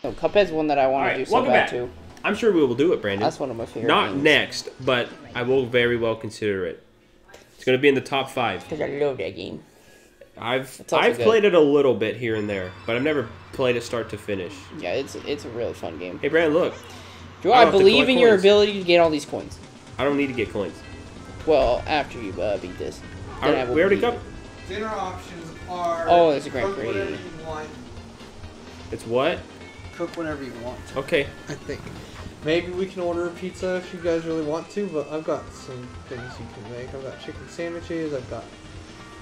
No, Cuphead's one that I want to do so bad too. I'm sure we will do it, Brandon. That's one of my favorite Not games. next, but I will very well consider it. It's going to be in the top 5. Because I love that game. I've played it a little bit here and there, but I've never played it start to finish. Yeah, it's a really fun game. Hey, Brandon, look. Drew, I believe in your ability to get all these coins. I don't need to get coins. Well, after you beat this. We already got... Dinner options are... Oh, it's a Grand cook Prix. whatever you want. It's what? Cook whatever you want. Okay. I think. Maybe we can order a pizza if you guys really want to, but I've got some things you can make. I've got chicken sandwiches, I've got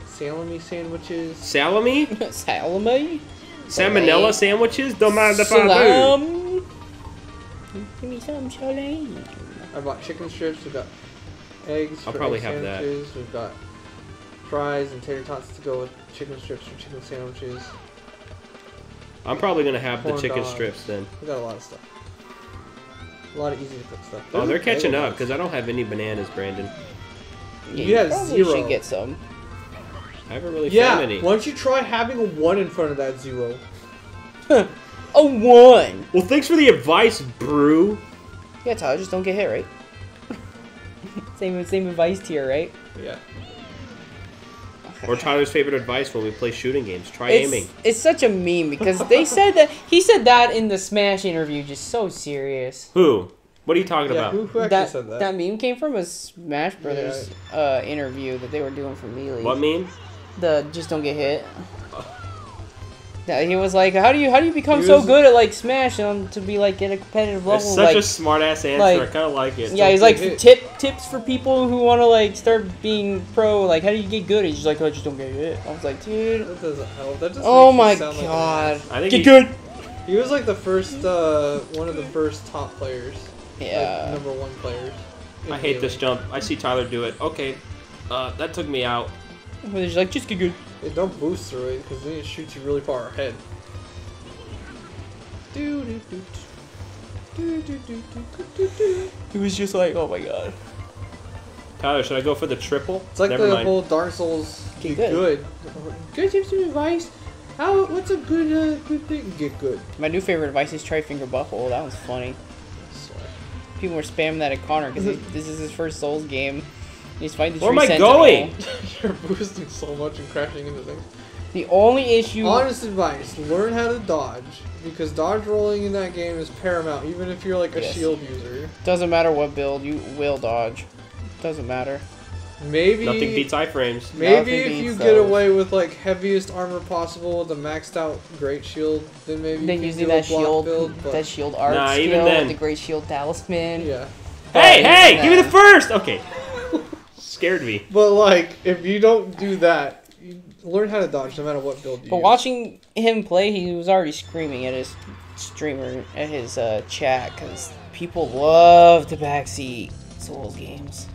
salami sandwiches. Salami? Salami? Salmonella sandwiches? Don't mind if I do. Salam. Give me some salami. I've got chicken strips, we've got eggs I'll for probably egg have that. sandwiches, we've got fries and tater tots to go with chicken strips for chicken sandwiches. I'm probably going to have the Corn chicken dogs. strips then. We got a lot of stuff. A lot of easy to cook stuff. Oh, they're There's catching bagel up bites. because I don't have any bananas, Brandon. Yeah, You have probably 0. should get some. I haven't really Yeah, found any. why don't you try having a 1 in front of that 0? A 1! Well, thanks for the advice, Brew. Yeah, Tyler, just don't get hit, right? same advice tier, right? Yeah. Or Tyler's favorite advice when we play shooting games. Try aiming. It's such a meme because they said that he said that in the Smash interview, just so serious. Who? What are you talking Yeah, about? who actually said that? That meme came from a Smash Brothers interview that they were doing for Melee. What meme? The just don't get hit. Yeah, he was like, how do you become so good at like Smash and to be like in a competitive level? It's such like, a smart ass answer. like- I kind of like it. yeah, he's like tips for people who want to like start being pro. Like, how do you get good? He's just like, oh, just don't get hit. I was like, dude. That doesn't help. That just Oh makes my you sound like an god. ass. I think Get good. He was like the first, one of the first top players. Yeah. Like, #1 players. I hate this jump. I see Tyler do it. Okay, that took me out. He's like, just get good. Hey, don't boost through it because then it shoots you really far ahead. He was just like, oh my god. Tyler, should I go for the triple? It's like Never the mind. whole Dark Souls Get get good. good. Good tips and advice. What's a good good thing? Get good. My new favorite advice is try finger buckle. That was funny. People were spamming that at Connor because this is his first Souls game. He's fighting the Where Tree am I Sentinel. going? You're boosting so much and crashing into things. The only issue... Honest advice, learn how to dodge. Because dodge rolling in that game is paramount, even if you're like a Yes. shield user. Doesn't matter what build, you will dodge. Doesn't matter. Maybe Nothing beats iframes. Maybe Nothing if you beats get those. away with like heaviest armor possible with a maxed out great shield, then maybe Then you using can do that a block shield, build, but that shield art Nah, skill, even then. the Great Shield Talisman. yeah. Hey, hey! Nah. Give me the first! Okay. Scared me. But like, if you don't do that, you learn how to dodge no matter what build you But use. watching him play, he was already screaming at his streamer, at his chat, because people love to backseat Souls games.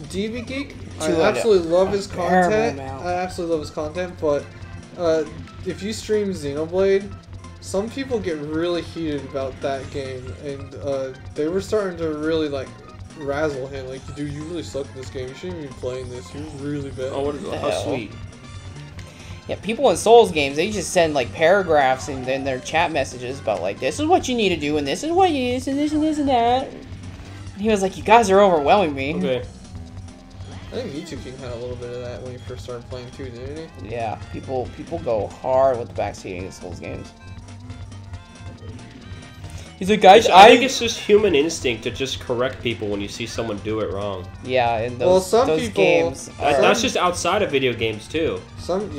DB Geek, I To an absolutely love his unbearable content. amount. I absolutely love his content, but if you stream Xenoblade, some people get really heated about that game, and they were starting to really like razzle him, like, dude, you really suck at this game. You shouldn't even be playing this. You're really bad. Oh, what is that? How hell? sweet. Yeah, people in Souls games, they just send like paragraphs in their chat messages about like, this is what you need to do, and this is what you use, and this and this and that. And he was like, you guys are overwhelming me. Okay. I think YouTube King had a little bit of that when he first started playing too, didn't he? Yeah, people go hard with the backseating in Souls games. He's like, guys, I think it's just human instinct to just correct people when you see someone do it wrong. yeah, in those, Well, some those people- games. That's just outside of video games, too. Some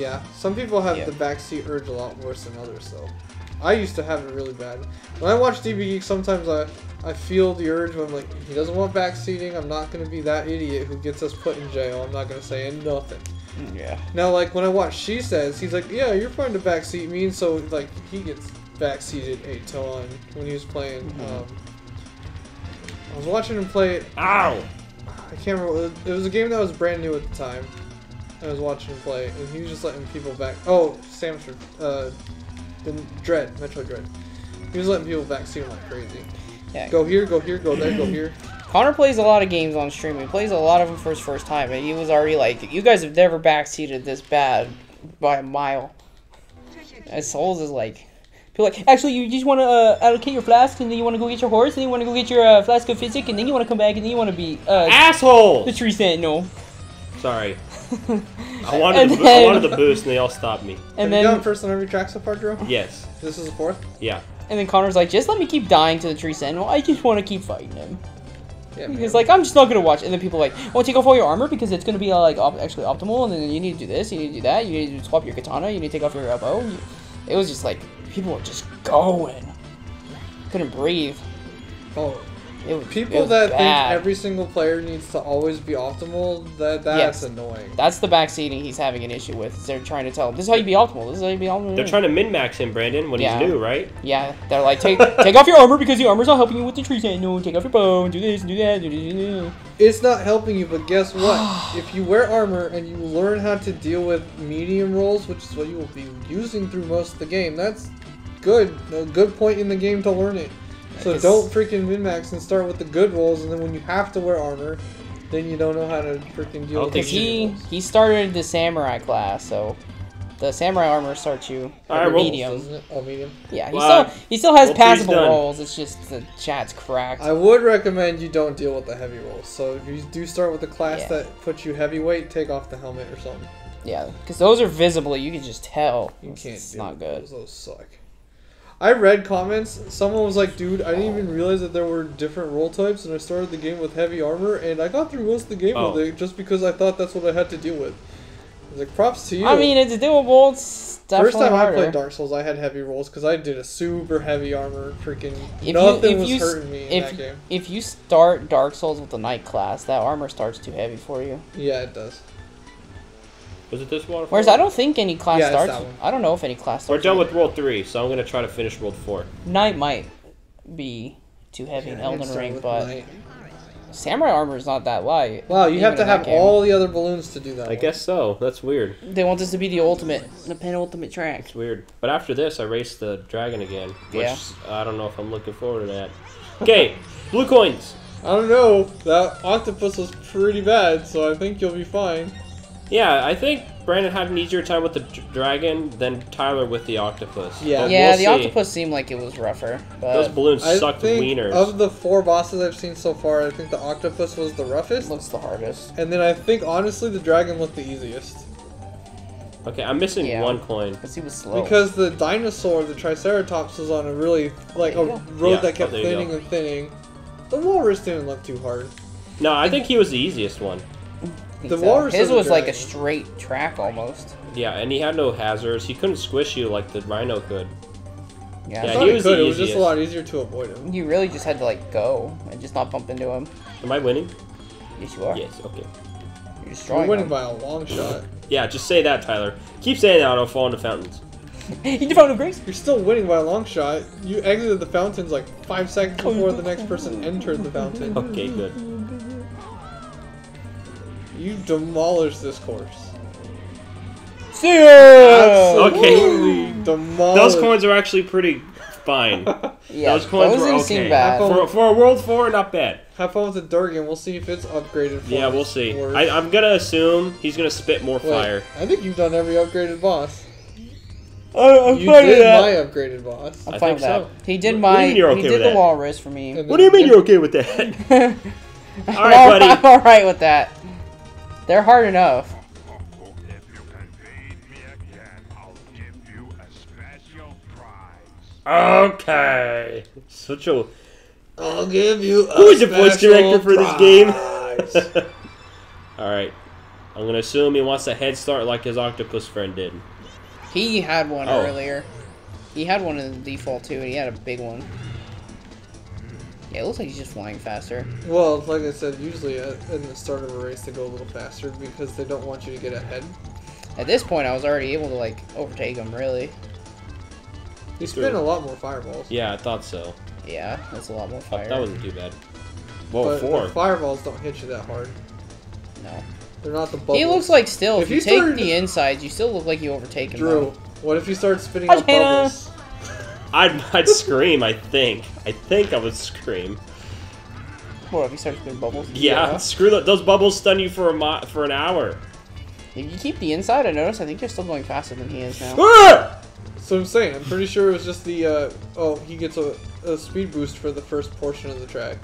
people have Yeah. the backseat urge a lot worse than others, though. I used to have it really bad. When I watch DB Geek, sometimes I feel the urge when I'm like, he doesn't want backseating, I'm not going to be that idiot who gets us put in jail, I'm not going to say nothing. Yeah. Now, like, when I watch She Says, he's like, yeah, you're fine to backseat me, and so, like, he gets backseated a ton when he was playing. I was watching him play it. Ow! I can't remember. It was a game that was brand new at the time. I was watching him play, and he was just letting people back. Oh, Samster. The Dread. Metro Dread. He was letting people backseat him like crazy. Yeah. Go here, go here, go there, go here. Connor plays a lot of games on stream. He plays a lot of them for his first time, and he was already like, you guys have never backseated this bad by a mile. And Souls is like, People are like, actually, you just want to allocate your flask, and then you want to go get your horse, and then you want to go get your flask of physic, and then you want to come back, and then you want to be asshole. the tree sentinel. Sorry. I wanted the boost, and they all stopped me. And then you gone first on every track so far, Drew? Yes. This is the 4th? Yeah. And then Connor's like, just let me keep dying to the tree sentinel. I just want to keep fighting him. Yeah, He's like, I'm just not gonna watch. And then people are like, oh, take off all your armor because it's gonna be like actually optimal. And then you need to do this, you need to do that, you need to swap your katana, you need to take off your bow. It was just like people were just going. Couldn't breathe. Oh. People it was that bad. think every single player needs to always be optimal, that's annoying. That's the backseating he's having an issue with. They're trying to tell him, this is how you be optimal, this is how you be optimal. They're trying to min-max him, Brandon, when he's new, right? Yeah, they're like, take off your armor because the armor's not helping you with the tree sentinel. Take off your bow and do this and do that. It's not helping you, but guess what? If you wear armor and you learn how to deal with medium rolls, which is what you will be using through most of the game, that's good. A good point in the game to learn it. So don't freaking min-max and start with the good rolls, and then when you have to wear armor, then you don't know how to freaking deal with it. Because he started the samurai class, so the samurai armor starts you at medium. Isn't it? Oh, medium? Yeah, he still has passable rolls, it's just the chat's cracked. I would recommend you don't deal with the heavy rolls. So if you do start with a class that puts you heavyweight, take off the helmet or something. Yeah, because those are visible, you can just tell. You can't it's not good. Those suck. I read comments, someone was like, dude, I didn't even realize that there were different roll types, and I started the game with heavy armor, and I got through most of the game with it, just because I thought that's what I had to deal with. I was like, props to you. I mean, it's doable, it's definitely First time harder. I played Dark Souls, I had heavy rolls, because I did a super heavy armor, freaking, nothing was hurting me in that game. If you start Dark Souls with the Knight class, that armor starts too heavy for you. Yeah, it does. Was it this waterfall? Whereas I don't think any class starts. That one. I don't know if any class starts. We're done with World 3, so I'm going to try to finish World 4. Knight might be too heavy in Elden Ring, but samurai armor is not that light. Wow, you have to have all the other balloons to do that. I guess so. That's weird. They want this to be the penultimate track. It's weird. But after this, I race the dragon again, which I don't know if I'm looking forward to that. Okay, blue coins. I don't know. That octopus was pretty bad, so I think you'll be fine. Yeah, I think Brandon had an easier time with the dragon than Tyler with the octopus. Yeah, yeah, the octopus seemed like it was rougher. But those balloons sucked wieners. Of the 4 bosses I've seen so far, I think the octopus was the roughest. Looks the hardest. And then I think, honestly, the dragon looked the easiest. Okay, I'm missing one coin. Because he was slow. Because the dinosaur, the Triceratops, was on a really, like, a road that kept thinning and thinning. The walrus didn't look too hard. No, I think he was the easiest one. The walrus his was like a straight track almost. Yeah, and he had no hazards. He couldn't squish you like the rhino could. Yeah, he was the easiest. It was just a lot easier to avoid him. You really just had to like go and just not bump into him. Am I winning? Yes, you are. Yes, okay. You're destroying You're winning by a long shot. Yeah, just say that, Tyler. Keep saying that, or I'll fall into fountains. You found a grace? You're still winning by a long shot. You exited the fountains like 5 seconds before the next person entered the fountain. Okay, good. You demolished this course. See ya! Okay. Demolished. Those coins are actually pretty fine. Yeah, those coins were didn't okay. seem bad. For a World 4, not bad. Have fun with the Durgan. We'll see if it's upgraded for Yeah, we'll see. I'm going to assume he's going to spit more fire. I think you've done every upgraded boss. I'm you did my upgraded boss. I'm fine with that. So. He did my. He did the walrus for me. What do you mean you're okay with that? All right, buddy. I'm all right with that. They're hard enough. If you can beat me again, I'll give you a special prize. Okay. Such a. I'll give you a Who's the voice director for this game? All right. I'm gonna assume he wants a head start like his octopus friend did. He had one earlier. He had one in the default too, and he had a big one. Yeah, it looks like he's just flying faster. Well, like I said, usually in the start of a race they go a little faster because they don't want you to get ahead. At this point, I was already able to like overtake him. Really. You spin a lot more fireballs. Yeah, I thought so. Yeah, that's a lot more fire. That wasn't too bad. Whoa, but 4. The fireballs don't hit you that hard. No. They're not the bubbles. He looks like still. If you take the insides, you still look like you overtake him. Drew, what if you start spinning up bubbles? I'd scream. I think I would scream. What if you start spinning bubbles? Yeah, screw that. Those bubbles stun you for an hour. If you keep the inside, I notice. I think you're still going faster than he is now. So I'm saying, I'm pretty sure it was just the, he gets a speed boost for the first portion of the track.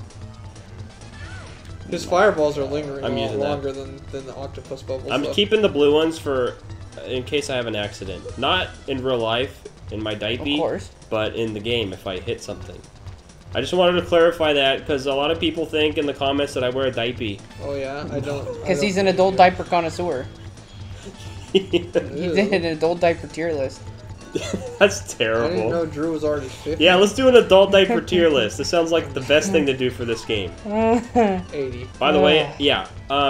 His fireballs are lingering a lot longer than the octopus bubbles. I'm keeping the blue ones for in case I have an accident. Not in real life, in my diaper, Of course. but in the game if I hit something. I just wanted to clarify that because a lot of people think in the comments that I wear a diaper. Oh yeah, I don't. Because he's an adult diaper connoisseur. He's Ew. an adult diaper tier list. That's I didn't terrible. know Drew was already 50. Yeah, let's do an adult diaper tier list. This sounds like the best thing to do for this game. 80. By the way, yeah,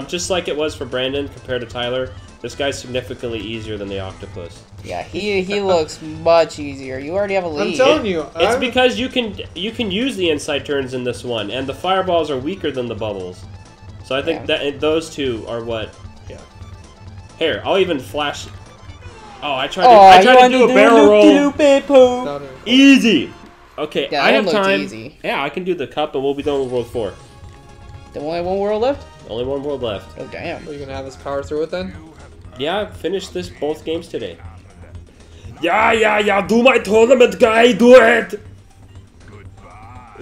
just like it was for Brandon compared to Tyler, this guy's significantly easier than the octopus. Yeah, he looks much easier. You already have a lead. I'm telling you, It's because you can use the inside turns in this one, and the fireballs are weaker than the bubbles. So I think that those two are what. Yeah. Here, I'll even flash. Oh, I tried to do a barrel roll. Not in- Easy. Okay, Yeah, I that have looked time. easy. Yeah, I can do the cup, and we'll be done with World 4. The only one world left? Only one world left. Oh, damn. Are you gonna have us power through it then? Yeah, finish both games today. Yeah, do my tournament, guy, do it!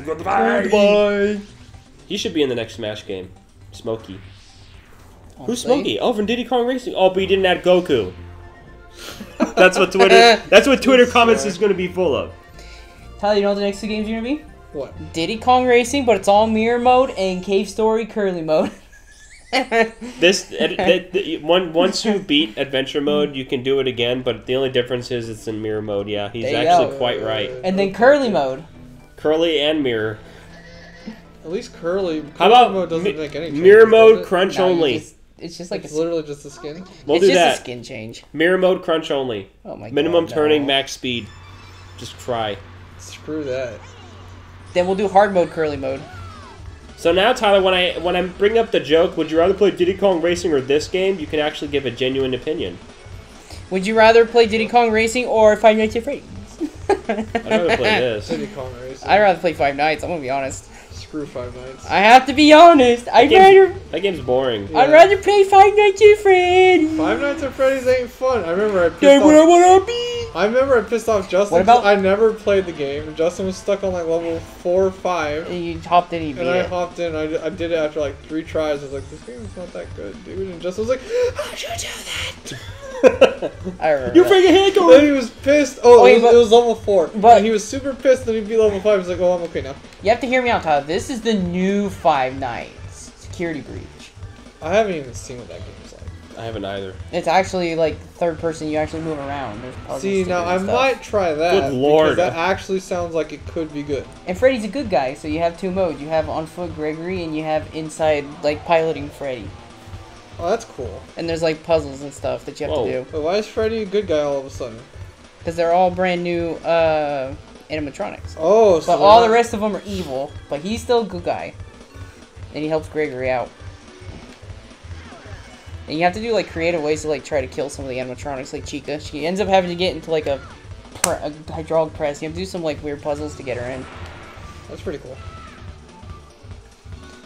Goodbye! He should be in the next Smash game. Smokey. Who's Honestly. Smokey? Oh, from Diddy Kong Racing. Oh, but he didn't add Goku. That's what Twitter comments is going to be full of. Tyler, you know what the next two games are going to be? What? Diddy Kong Racing, but it's all mirror mode, and Cave Story Curly mode. Once you beat adventure mode, you can do it again, but the only difference is it's in mirror mode. Yeah, he's There you actually go. quite right. And then Curly mode. Curly and mirror. At least Curly. How about mode doesn't make any mirror changes, mode does it? crunch No, you only? it's just like It's a, literally just a skin. We'll it's do just that. a skin change. Mirror mode crunch only. Oh my god. Minimum no. turning, max speed. Just try. Screw that. Then we'll do hard mode Curly mode. So now, Tyler, when I bring up the joke, would you rather play Diddy Kong Racing or this game? You can actually give a genuine opinion. Would you rather play Diddy Kong Racing or Five Nights at Freddy's? I'd rather play this. Diddy Kong Racing. I'd rather play Five Nights, I'm gonna be honest. Screw Five Nights. I have to be honest. I'd That game's boring. Yeah. rather play Five Nights at Freddy's. Five Nights at Freddy's ain't fun. I remember I pissed That's what I off. wanna be. I remember I pissed off Justin. What about- 'cause I never played the game. And Justin was stuck on like level 4 or 5. And you hopped in and you beat And I it. hopped in. I did it after like 3 tries. I was like, this game is not that good, dude. And Justin was like, how'd you do that? I remember. You're that. freaking head Then going. he was pissed. Oh, Wait, it but- was level 4. but- And he was super pissed. Then he beat level 5. He's like, oh, I'm okay now. You have to hear me out, Tyler. This is the new Five Nights. Security Breach. I haven't even seen what that game is like. I haven't either. It's actually like third person. You actually move around. There's puzzles See, to now do I and stuff. might try that. Good lord. Because that actually sounds like it could be good. And Freddy's a good guy, so you have two modes. You have on foot Gregory, and you have inside like piloting Freddy. Oh, that's cool. And there's like puzzles and stuff that you have Whoa. to do But why is Freddy a good guy all of a sudden? because they're all brand new animatronics. Oh, so But they're all the not- rest of them are evil. But he's still a good guy, and he helps Gregory out. And you have to do like creative ways to like try to kill some of the animatronics, like Chica. She ends up having to get into like a hydraulic press. You have to do some like weird puzzles to get her in. That's pretty cool.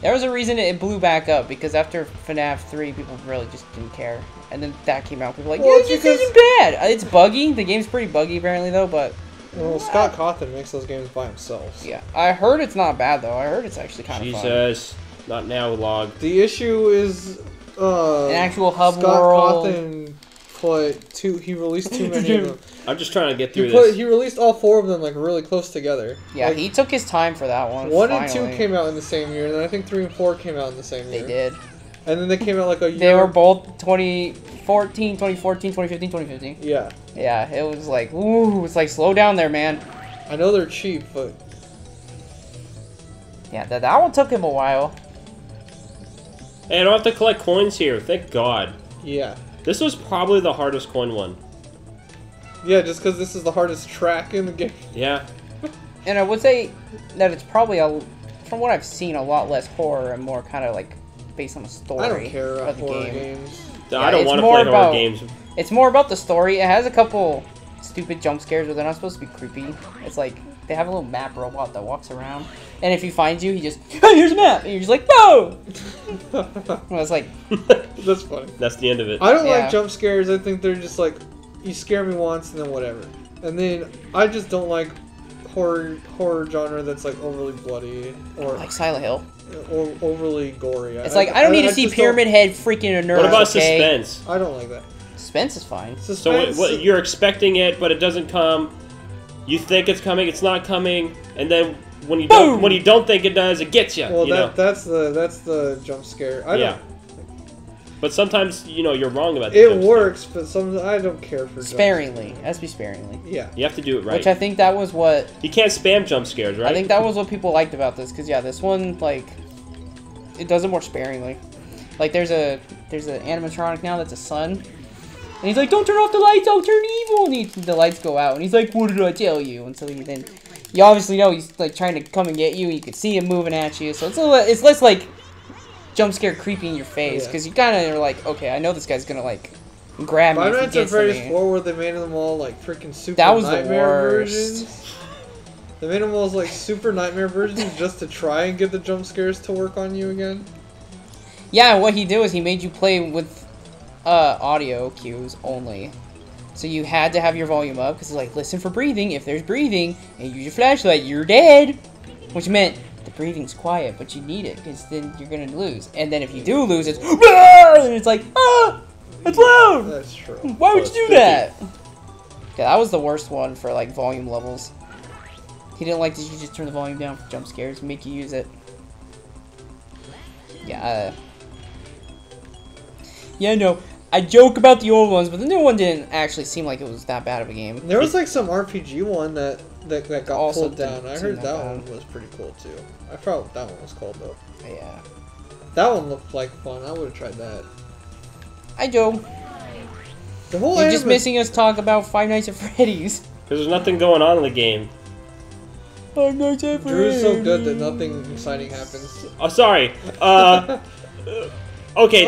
There was a reason it blew back up because after FNAF 3, people really just didn't care, and then that came out. People were like, Well, yeah, it's this because- isn't bad. It's buggy. The game's pretty buggy apparently though, but Well, Scott Cawthon makes those games by himself. yeah, I heard it's not bad though. I heard it's actually kind of fun. Jesus. Not now, log. The issue is, An actual hub Scott world. Cawthon put he released too many of them. I'm just trying to get through this. He released all 4 of them like really close together. Yeah, Like, he took his time for that one. 1 and finally. 2 came out in the same year, and then I think 3 and 4 came out in the same They year. did. And then they came out like a year. They were both 2014, 2015, 2015. Yeah, Yeah, it was like, ooh, it's like slow down there, man. I know they're cheap, but Yeah, that one took him a while. Hey, I don't have to collect coins here. Thank God. yeah, This was probably the hardest coin one. yeah. Just because this is the hardest track in the game. Yeah. And I would say that it's probably, from what I've seen, a lot less horror and more kind of like based on the story I don't care about of the horror game. games. I don't it's want to more play horror about- games. It's more about the story. It has a couple stupid jump scares, but they're not supposed to be creepy. It's like they have a little map robot that walks around, and if he finds you, he just, hey, here's a map, and you're just like, no. Well, it's like, That's funny. That's the end of it. I don't Yeah. like jump scares. I think they're just like, you scare me once and then whatever. And then I just don't like horror genre that's like overly bloody or Like Silent Hill. or overly gory. It's like I don't need to see Pyramid Head freaking a nerd. What about okay? suspense? I don't like that. Suspense is fine. Suspense. So you're expecting it, but it doesn't come. You think it's coming, it's not coming, and then when you don't think it does, it gets you. Well, you know? that's the jump scare. I don't. But sometimes you're wrong about the It jump works, but sometimes I don't care for sparingly. It has to be sparingly. Yeah. scare. You have to do it right. Which I think that was what You can't spam jump scares, right? I think that was what people liked about this, because yeah, this one like it does it more sparingly. Like there's an animatronic now that's a son, and he's like, "Don't turn off the lights, I'll turn evil." And the lights go out, and he's like, "What did I tell you?" And so then you obviously know he's like trying to come and get you. And you can see him moving at you, so it's less like jump scare creepy in your face, because you kind of are like, okay, I know this guy's gonna like grab me. Five if he Nights at gets to Freddy's me. 4 where they made them all like freaking super That was the nightmare worst. versions. They made them all like super nightmare versions just to try and get the jump scares to work on you again. Yeah, what he did was he made you play with audio cues only. So you had to have your volume up, because it's like, listen for breathing. If there's breathing, and use your flashlight, you're dead. Which meant the breathing's quiet, but you need it, because then you're going to lose. And then if you do lose, it's, and it's like, it's loud. That's true. Why would you do that? Yeah, that was the worst one for like volume levels. He didn't like that you just turn the volume down for jump scares and make you use it. Yeah. Yeah, no. I joke about the old ones, but the new one didn't actually seem like it was that bad of a game. There was like some RPG one that got Also pulled down. didn't I seem heard that that bad. one was pretty cool too. I forgot what that one was called though. Yeah. That one looked like fun. I would have tried that. Hi, Joe. The whole You're just missing us talk about Five Nights at Freddy's. Because there's nothing going on in the game. Five Nights at Drew's Freddy's. so good that nothing exciting happens. Oh, sorry. Okay.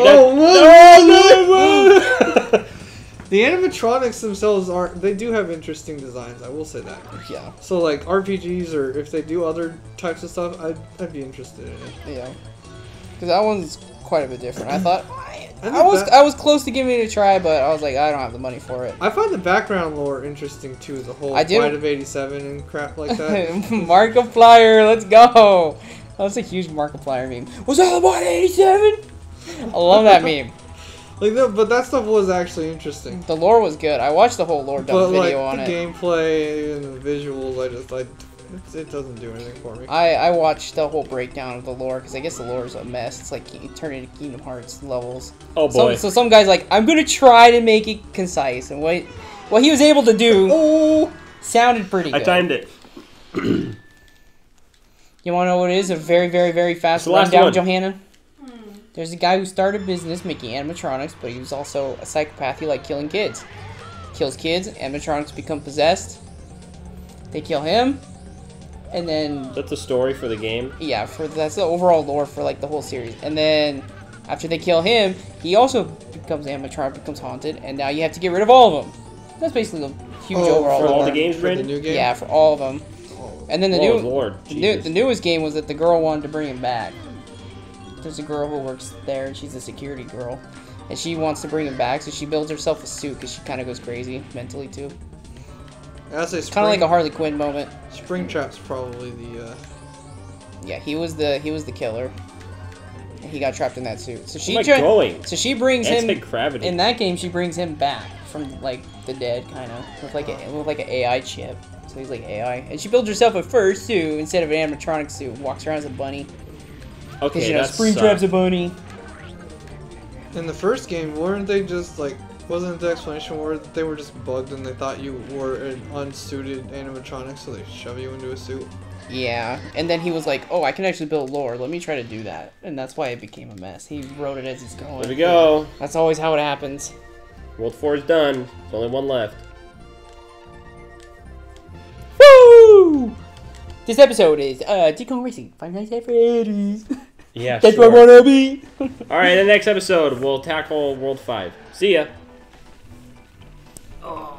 The animatronics themselves they do have interesting designs, I will say that. Yeah. So like RPGs, or if they do other types of stuff, I'd be interested in it. Yeah. Because that one's quite a bit different. I thought think I was close to giving it a try, but I was like, I don't have the money for it. I find the background lore interesting too, the whole I do. Flight of 87 and crap like that. Markiplier, let's go. That was a huge Markiplier meme. Was that the 187? I love that meme. Like, no, but that stuff was actually interesting. The lore was good. I watched the whole lore dump But like video on the it. gameplay and the visuals, it doesn't do anything for me. I watched the whole breakdown of the lore, because I guess the lore is a mess. It's like turning into Kingdom Hearts levels. Oh boy. So some guy's like, I'm gonna try to make it concise, and what he was able to do sounded pretty good. I timed it. You want to know what it is? A very, very, very fast the last rundown, one. Johanna? There's a guy who started a business making animatronics, but he was also a psychopath. He liked killing kids. Kills kids, animatronics become possessed. They kill him, and then Is that the story for the game? yeah, that's the overall lore for like the whole series. And then after they kill him, he also becomes animatronic, becomes haunted, and now you have to get rid of all of them. That's basically the huge overall for all lore. the games, for the Brandon? new game? Yeah, for all of them. And then the Oh, Lord, Jesus. the newest game was that the girl wanted to bring him back. There's a girl who works there, and she's a security girl, and she wants to bring him back, so she builds herself a suit because she kind of goes crazy mentally too. As a Kind of like a Harley Quinn moment. Springtrap's probably the. Yeah, he was the killer. And he got trapped in that suit. So she Where am I going? So she brings him Anti-gravity. in that game. She brings him back from like the dead, kind of with like an AI chip. So he's like AI, and she builds herself a fur suit instead of an animatronic suit. Walks around as a bunny. Okay, Because, you know, that Springtrap's a sucks. bunny. In the first game, weren't they just like? Wasn't the explanation where they were just bugged and they thought you were an unsuited animatronic, so they shove you into a suit? Yeah, and then he was like, "Oh, I can actually build lore. Let me try to do that." And that's why it became a mess. He wrote it as he's going. There we go. That's always how it happens. World 4 is done. There's only one left. Woo! This episode is Diddy Kong Racing. Five Nights at Freddy's. Yeah, That's sure. where I wanna be. Alright, in the next episode, we'll tackle World 5. See ya. Oh.